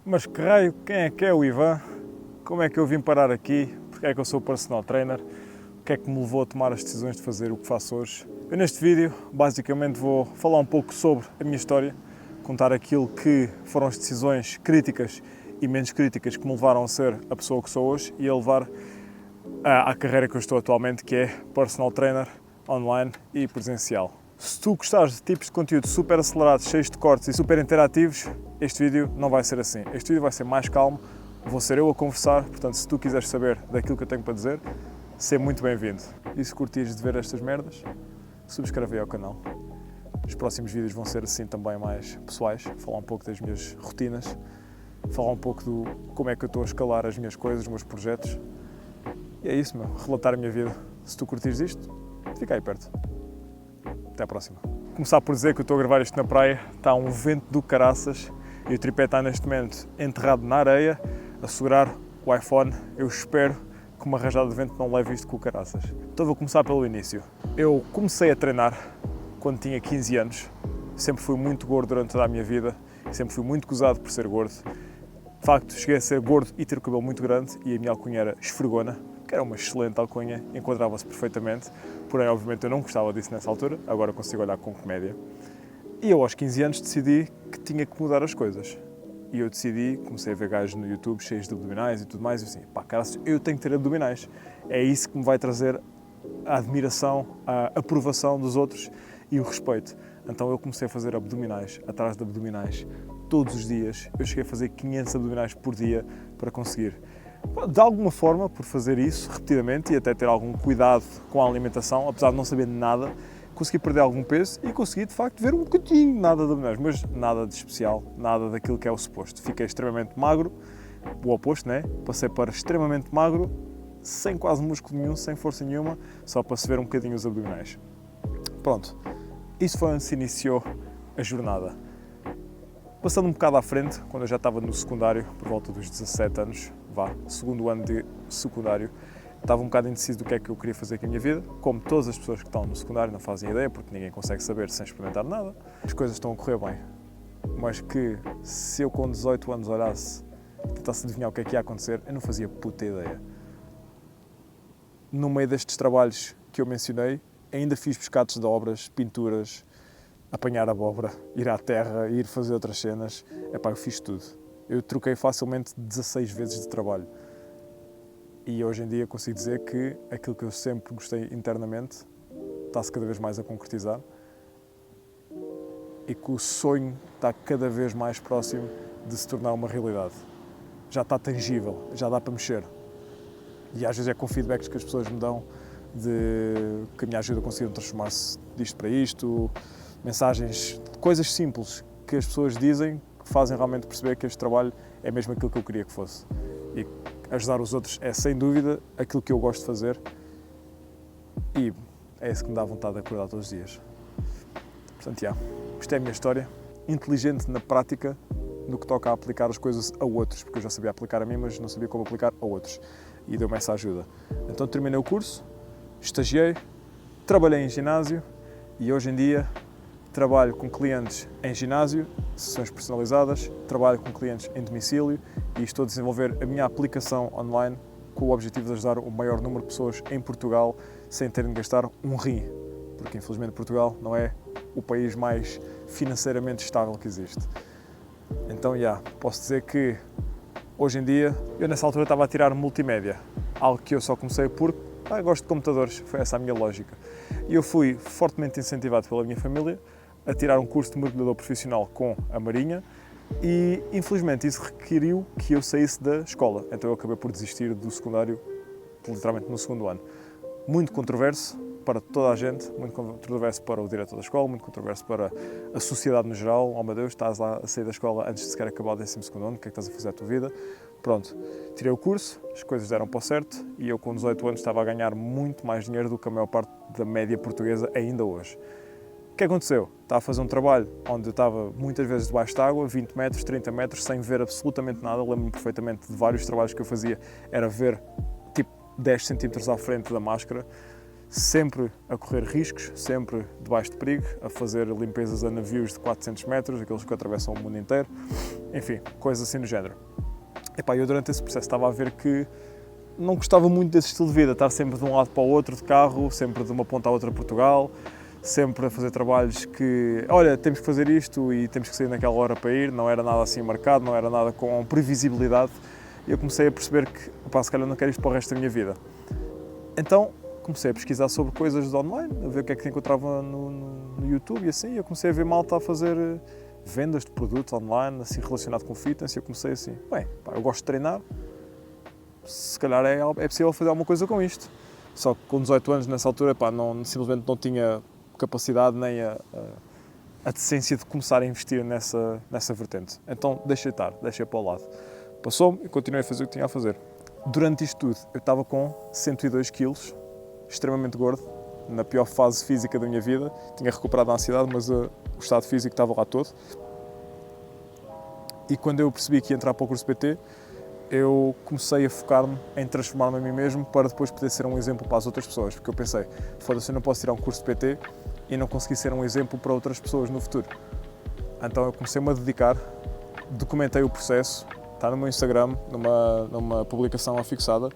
Mas que raio, quem é o Ivan? Como é que eu vim parar aqui? Porque é que eu sou personal trainer? O que é que me levou a tomar as decisões de fazer o que faço hoje? Eu neste vídeo, basicamente, vou falar um pouco sobre a minha história, contar aquilo que foram as decisões críticas e menos críticas que me levaram a ser a pessoa que sou hoje e a levar à carreira que eu estou atualmente, que é personal trainer online e presencial. Se tu gostares de tipos de conteúdo super acelerados, cheios de cortes e super interativos, este vídeo não vai ser assim. Este vídeo vai ser mais calmo, vou ser eu a conversar, portanto, se tu quiseres saber daquilo que eu tenho para dizer, seja muito bem-vindo. E se curtires de ver estas merdas, subscreve aí ao canal. Os próximos vídeos vão ser assim também mais pessoais, falar um pouco das minhas rotinas, falar um pouco do como é que eu estou a escalar as minhas coisas, os meus projetos. E é isso, meu, relatar a minha vida. Se tu curtires isto, fica aí perto. Até à próxima. Vou começar por dizer que eu estou a gravar isto na praia, está um vento do caraças e o tripé está neste momento enterrado na areia, a segurar o iPhone. Eu espero que uma rajada de vento não leve isto com o caraças. Então vou começar pelo início. Eu comecei a treinar quando tinha 15 anos, sempre fui muito gordo durante toda a minha vida, sempre fui muito gozado por ser gordo. De facto, cheguei a ser gordo e ter o cabelo muito grande e a minha alcunha era esfregona, que era uma excelente alcunha, enquadrava-se perfeitamente, porém, obviamente, eu não gostava disso nessa altura, agora consigo olhar com comédia. E eu, aos 15 anos, decidi que tinha que mudar as coisas. E eu decidi, comecei a ver gajos no YouTube cheios de abdominais e tudo mais, e assim, pá, cara, eu tenho que ter abdominais. É isso que me vai trazer a admiração, a aprovação dos outros e o respeito. Então eu comecei a fazer abdominais, atrás de abdominais, todos os dias. Eu cheguei a fazer 500 abdominais por dia para conseguir, de alguma forma, por fazer isso repetidamente e até ter algum cuidado com a alimentação, apesar de não saber nada, consegui perder algum peso e consegui, de facto, ver um bocadinho nada de abdominais, mas nada de especial, nada daquilo que é o suposto. Fiquei extremamente magro, o oposto, né? Passei para extremamente magro, sem quase músculo nenhum, sem força nenhuma, só para se ver um bocadinho os abdominais. Pronto, isso foi onde se iniciou a jornada. Passando um bocado à frente, quando eu já estava no secundário, por volta dos 17 anos, segundo ano de secundário, estava um bocado indeciso do que é que eu queria fazer com a minha vida. Como todas as pessoas que estão no secundário não fazem ideia, porque ninguém consegue saber sem experimentar nada. As coisas estão a correr bem, mas que se eu com 18 anos olhasse, tentasse adivinhar o que é que ia acontecer, eu não fazia puta ideia. No meio destes trabalhos que eu mencionei, ainda fiz pescados de obras, pinturas, apanhar abóbora, ir à terra, ir fazer outras cenas. Eu fiz tudo. Eu troquei facilmente 16 vezes de trabalho. E hoje em dia consigo dizer que aquilo que eu sempre gostei internamente está-se cada vez mais a concretizar e que o sonho está cada vez mais próximo de se tornar uma realidade. Já está tangível, já dá para mexer. E às vezes é com feedbacks que as pessoas me dão de que me ajuda a conseguir transformar-se disto para isto, mensagens, coisas simples que as pessoas dizem que fazem realmente perceber que este trabalho é mesmo aquilo que eu queria que fosse. E ajudar os outros é, sem dúvida, aquilo que eu gosto de fazer e é isso que me dá vontade de acordar todos os dias. Portanto, isto é a minha história, inteligente na prática no que toca a aplicar as coisas a outros, porque eu já sabia aplicar a mim, mas não sabia como aplicar a outros e deu-me essa ajuda. Então terminei o curso, estagiei, trabalhei em ginásio e hoje em dia trabalho com clientes em ginásio, sessões personalizadas, trabalho com clientes em domicílio e estou a desenvolver a minha aplicação online com o objetivo de ajudar o maior número de pessoas em Portugal sem terem de gastar um rim, porque infelizmente Portugal não é o país mais financeiramente estável que existe. Então, posso dizer que hoje em dia, eu nessa altura estava a tirar multimédia, algo que eu só comecei porque gosto de computadores, foi essa a minha lógica. E eu fui fortemente incentivado pela minha família a tirar um curso de mergulhador profissional com a Marinha e, infelizmente, isso requeriu que eu saísse da escola. Então eu acabei por desistir do secundário, literalmente no segundo ano. Muito controverso para toda a gente, muito controverso para o diretor da escola, muito controverso para a sociedade no geral. Oh meu Deus, estás lá a sair da escola antes de sequer acabar o 12º ano, o que é que estás a fazer à tua vida? Pronto, tirei o curso, as coisas deram para o certo e eu com 18 anos estava a ganhar muito mais dinheiro do que a maior parte da média portuguesa ainda hoje. O que aconteceu? Estava a fazer um trabalho onde eu estava muitas vezes debaixo de água, 20 metros, 30 metros, sem ver absolutamente nada. Lembro-me perfeitamente de vários trabalhos que eu fazia, era ver tipo 10 centímetros à frente da máscara, sempre a correr riscos, sempre debaixo de perigo, a fazer limpezas a navios de 400 metros, aqueles que atravessam o mundo inteiro, enfim, coisas assim do género. Epá, eu durante esse processo estava a ver que não gostava muito desse estilo de vida, estar sempre de um lado para o outro de carro, sempre de uma ponta à outra de Portugal, sempre a fazer trabalhos que, olha, temos que fazer isto e temos que sair naquela hora para ir, não era nada assim marcado, não era nada com previsibilidade. E eu comecei a perceber que, pá, se calhar não quero isto para o resto da minha vida. Então comecei a pesquisar sobre coisas de online, a ver o que é que encontrava no YouTube e assim. Eu comecei a ver malta a fazer vendas de produtos online, assim, relacionado com fitness, e eu comecei assim, bem, pá, eu gosto de treinar, se calhar é possível fazer alguma coisa com isto. Só que com 18 anos, nessa altura, pá, simplesmente não tinha capacidade nem a decência de começar a investir nessa vertente. Então deixei para o lado. Passou-me e continuei a fazer o que tinha a fazer. Durante isto tudo, eu estava com 102 quilos, extremamente gordo, na pior fase física da minha vida. Tinha recuperado a ansiedade, mas o estado físico estava lá todo. E quando eu percebi que ia entrar para o curso PT, eu comecei a focar-me em transformar-me a mim mesmo para depois poder ser um exemplo para as outras pessoas. Porque eu pensei, foda-se, eu não posso tirar um curso de PT e não conseguir ser um exemplo para outras pessoas no futuro. Então eu comecei-me a dedicar, documentei o processo, está no meu Instagram, numa publicação afixada,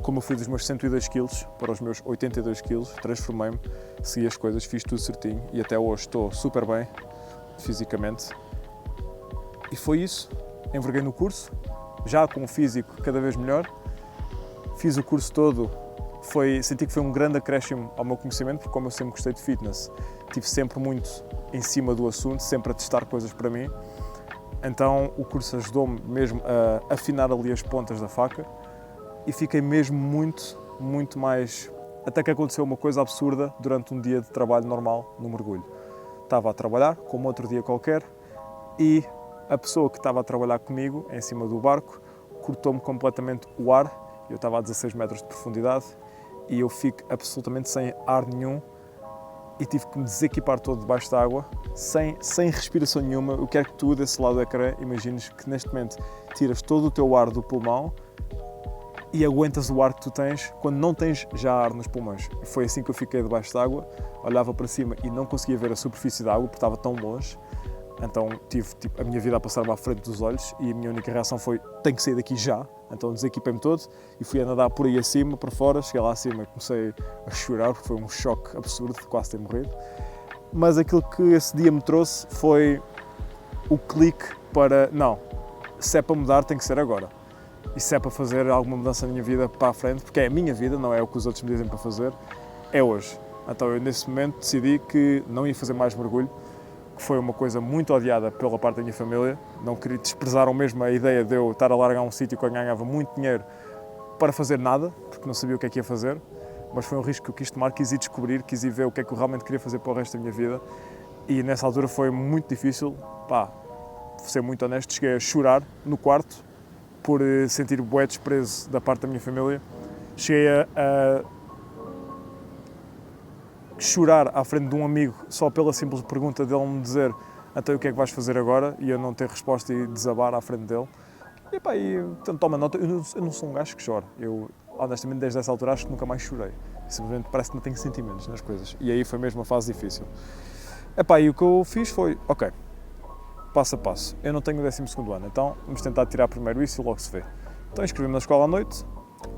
como eu fui dos meus 102 kg para os meus 82 kg, transformei-me, segui as coisas, fiz tudo certinho e até hoje estou super bem, fisicamente. E foi isso, enverguei no curso, já com o físico cada vez melhor, fiz o curso todo, senti que foi um grande acréscimo ao meu conhecimento, porque como eu sempre gostei de fitness, estive sempre muito em cima do assunto, sempre a testar coisas para mim. Então o curso ajudou-me mesmo a afinar ali as pontas da faca e fiquei mesmo muito mais... Até que aconteceu uma coisa absurda durante um dia de trabalho normal no mergulho. Estava a trabalhar, como outro dia qualquer, e a pessoa que estava a trabalhar comigo, em cima do barco, cortou-me completamente o ar. Eu estava a 16 metros de profundidade e eu fico absolutamente sem ar nenhum e tive que me desequipar todo debaixo da água, sem respiração nenhuma. Eu quero que tu, desse lado do ecrã, imagines que neste momento tiras todo o teu ar do pulmão e aguentas o ar que tu tens quando não tens já ar nos pulmões. Foi assim que eu fiquei debaixo da água, olhava para cima e não conseguia ver a superfície da água porque estava tão longe. Então tive a minha vida a passar-me à frente dos olhos e a minha única reação foi, tenho que sair daqui já. Então desequipei-me todo e fui a nadar por aí acima, para fora. Cheguei lá acima e comecei a chorar porque foi um choque absurdo, quase ter morrido. Mas aquilo que esse dia me trouxe foi o clique para, não, se é para mudar tem que ser agora. E se é para fazer alguma mudança na minha vida para a frente, porque é a minha vida, não é o que os outros me dizem para fazer, é hoje. Então eu nesse momento decidi que não ia fazer mais mergulho, que foi uma coisa muito odiada pela parte da minha família. Não queria, desprezaram mesmo a ideia de eu estar a largar um sítio que eu ganhava muito dinheiro para fazer nada, porque não sabia o que é que ia fazer, mas foi um risco que eu quis tomar, quis ir descobrir, quis ir ver o que é que eu realmente queria fazer para o resto da minha vida. E nessa altura foi muito difícil, pá, vou ser muito honesto, cheguei a chorar no quarto por sentir bué desprezo da parte da minha família. Cheguei a chorar à frente de um amigo só pela simples pergunta dele me dizer então o que é que vais fazer agora? E eu não ter resposta e desabar à frente dele. E pá, então, toma nota, eu não sou um gajo que chora. Eu, honestamente, desde essa altura acho que nunca mais chorei. Simplesmente parece que não tenho sentimentos nas coisas. E aí foi mesmo uma fase difícil. E o que eu fiz foi, ok, passo a passo. Eu não tenho o 12º ano, então vamos tentar tirar primeiro isso e logo se vê. Então inscrevi-me na escola à noite,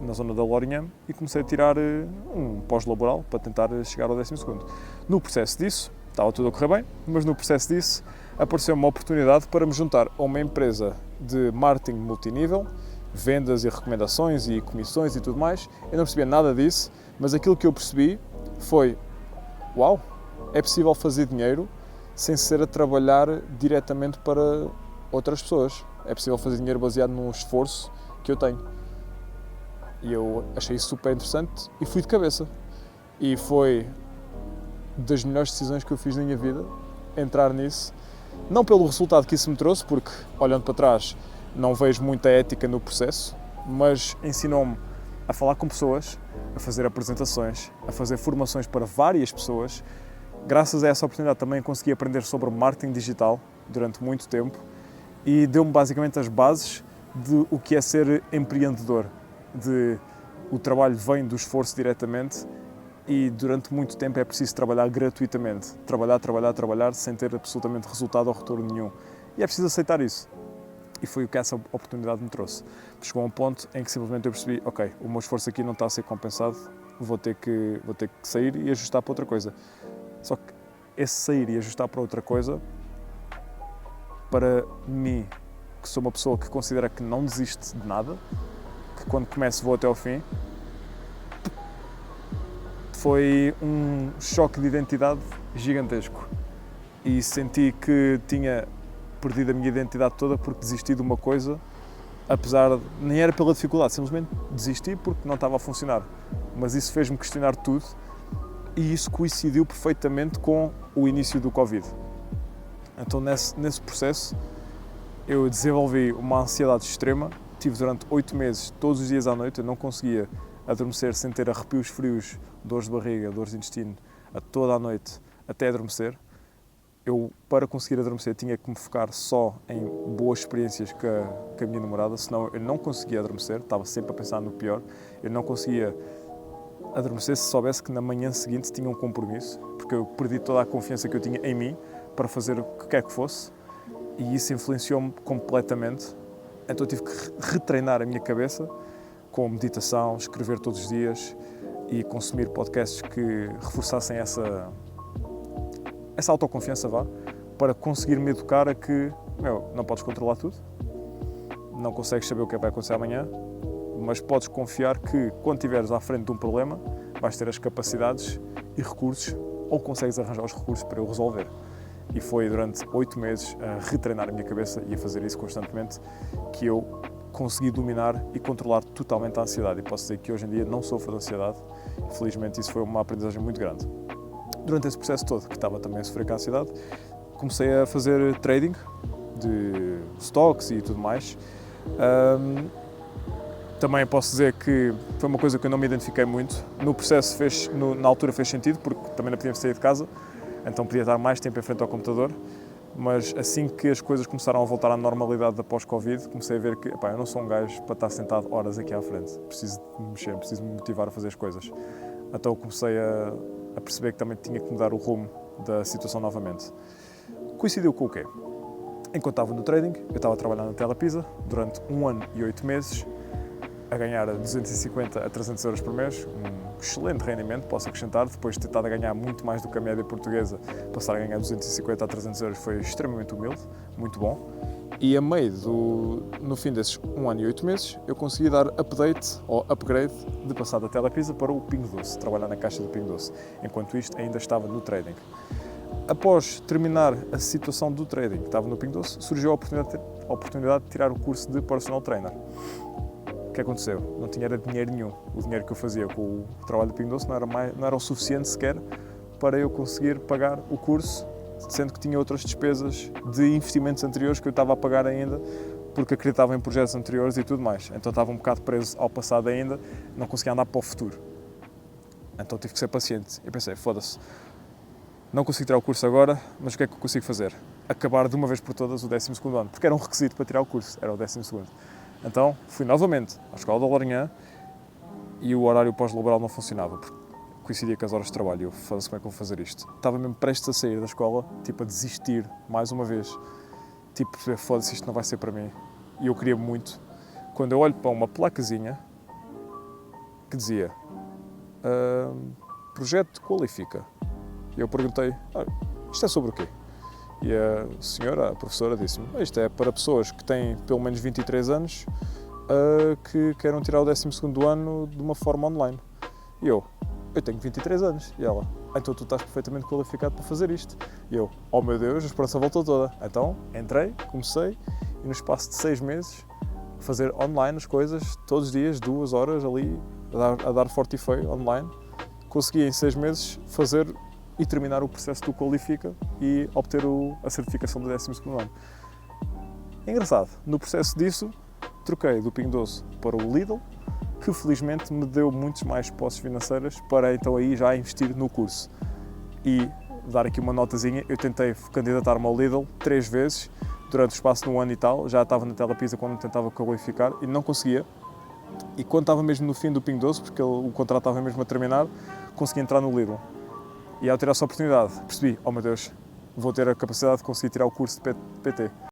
na zona da Lourinhã, e comecei a tirar um pós-laboral para tentar chegar ao 12º. No processo disso, estava tudo a correr bem, mas no processo disso apareceu uma oportunidade para me juntar a uma empresa de marketing multinível, vendas e recomendações e comissões e tudo mais. Eu não percebia nada disso, mas aquilo que eu percebi foi, uau, é possível fazer dinheiro sem ser a trabalhar diretamente para outras pessoas. É possível fazer dinheiro baseado num esforço que eu tenho. E eu achei isso super interessante e fui de cabeça. E foi das melhores decisões que eu fiz na minha vida, entrar nisso. Não pelo resultado que isso me trouxe, porque, olhando para trás, não vejo muita ética no processo, mas ensinou-me a falar com pessoas, a fazer apresentações, a fazer formações para várias pessoas. Graças a essa oportunidade também consegui aprender sobre marketing digital durante muito tempo e deu-me basicamente as bases de o que é ser empreendedor. O trabalho vem do esforço diretamente e durante muito tempo é preciso trabalhar gratuitamente. Trabalhar, sem ter absolutamente resultado ou retorno nenhum. E é preciso aceitar isso. E foi o que essa oportunidade me trouxe. Chegou a um ponto em que simplesmente eu percebi, ok, o meu esforço aqui não está a ser compensado, vou ter que sair e ajustar para outra coisa. Só que esse sair e ajustar para outra coisa, para mim, que sou uma pessoa que considera que não desiste de nada, que quando começo vou até ao fim, foi um choque de identidade gigantesco. E senti que tinha perdido a minha identidade toda porque desisti de uma coisa, apesar de, nem era pela dificuldade, simplesmente desisti porque não estava a funcionar. Mas isso fez-me questionar tudo e isso coincidiu perfeitamente com o início do Covid. Então nesse processo eu desenvolvi uma ansiedade extrema, tive durante 8 meses, todos os dias à noite, eu não conseguia adormecer sem ter arrepios frios, dores de barriga, dores de intestino, a toda a noite, até adormecer. Eu, para conseguir adormecer, tinha que me focar só em boas experiências com a minha namorada, senão eu não conseguia adormecer, estava sempre a pensar no pior. Eu não conseguia adormecer se soubesse que na manhã seguinte tinha um compromisso, porque eu perdi toda a confiança que eu tinha em mim para fazer o que quer que fosse, e isso influenciou-me completamente. Então eu tive que retreinar a minha cabeça com meditação, escrever todos os dias e consumir podcasts que reforçassem essa autoconfiança, para conseguir me educar a que, não podes controlar tudo, não consegues saber o que vai acontecer amanhã, mas podes confiar que quando estiveres à frente de um problema vais ter as capacidades e recursos, ou consegues arranjar os recursos para o resolver. E foi durante 8 meses a retreinar a minha cabeça e a fazer isso constantemente que eu consegui dominar e controlar totalmente a ansiedade. E posso dizer que hoje em dia não sofro de ansiedade. Felizmente isso foi uma aprendizagem muito grande. Durante esse processo todo, que estava também a sofrer com a ansiedade, comecei a fazer trading de stocks e tudo mais. Também posso dizer que foi uma coisa que eu não me identifiquei muito. No processo na altura fez sentido, porque também não podia sair de casa, então podia estar mais tempo em frente ao computador. Mas assim que as coisas começaram a voltar à normalidade após Covid, comecei a ver que eu não sou um gajo para estar sentado horas aqui à frente. Preciso de me mexer, preciso me motivar a fazer as coisas. Então comecei a perceber que também tinha que mudar o rumo da situação novamente. Coincidiu com o quê? Enquanto estava no trading, eu estava a trabalhar na Telepisa durante 1 ano e 8 meses, a ganhar 250 a 300 euros por mês, um excelente rendimento, posso acrescentar, depois de ter estado a ganhar muito mais do que a média portuguesa, passar a ganhar 250 a 300 euros foi extremamente humilde, muito bom. E no fim desses 1 ano e 8 meses, eu consegui dar update ou upgrade de passar da Telepisa para o Pingo Doce, trabalhar na caixa do Pingo Doce. Enquanto isto, ainda estava no trading. Após terminar a situação do trading, que estava no Pingo Doce, surgiu a oportunidade de tirar o curso de personal trainer. O que aconteceu? Não tinha dinheiro nenhum. O dinheiro que eu fazia com o trabalho do Pingo Doce não era o suficiente sequer para eu conseguir pagar o curso, sendo que tinha outras despesas de investimentos anteriores que eu estava a pagar ainda, porque acreditava em projetos anteriores e tudo mais. Então estava um bocado preso ao passado ainda, não conseguia andar para o futuro. Então tive que ser paciente. Eu pensei, foda-se, não consigo tirar o curso agora, mas o que é que eu consigo fazer? Acabar de uma vez por todas o 12º ano, porque era um requisito para tirar o curso, era o 12º. Então fui novamente à escola da Lourinhã e o horário pós-laboral não funcionava, porque coincidia com as horas de trabalho e eu, foda-se, como é que eu vou fazer isto? Estava mesmo prestes a sair da escola, a desistir mais uma vez, foda-se, isto não vai ser para mim. E eu queria muito, quando eu olho para uma placazinha que dizia Projeto Qualifica, e eu perguntei, isto é sobre o quê? E a senhora, a professora, disse-me, isto é para pessoas que têm pelo menos 23 anos que queiram tirar o 12º ano de uma forma online. E eu tenho 23 anos. E ela, então tu estás perfeitamente qualificado para fazer isto. E eu, oh meu Deus, a esperança voltou toda. Então entrei, comecei e no espaço de 6 meses fazer online as coisas, todos os dias, 2 horas ali, a dar forte e feio online. Consegui em 6 meses fazer e terminar o processo do Qualifica e obter a certificação do 12º ano. É engraçado, no processo disso, troquei do Pingo Doce para o Lidl, que felizmente me deu muitas mais posses financeiras para então aí já investir no curso. E dar aqui uma notazinha, eu tentei candidatar-me ao Lidl 3 vezes, durante o espaço de 1 ano e tal, já estava na Telepisa quando tentava qualificar e não conseguia. E quando estava mesmo no fim do Pingo Doce, porque o contrato estava mesmo a terminar, consegui entrar no Lidl. E ao ter essa oportunidade, percebi, oh meu Deus, vou ter a capacidade de conseguir tirar o curso de PT.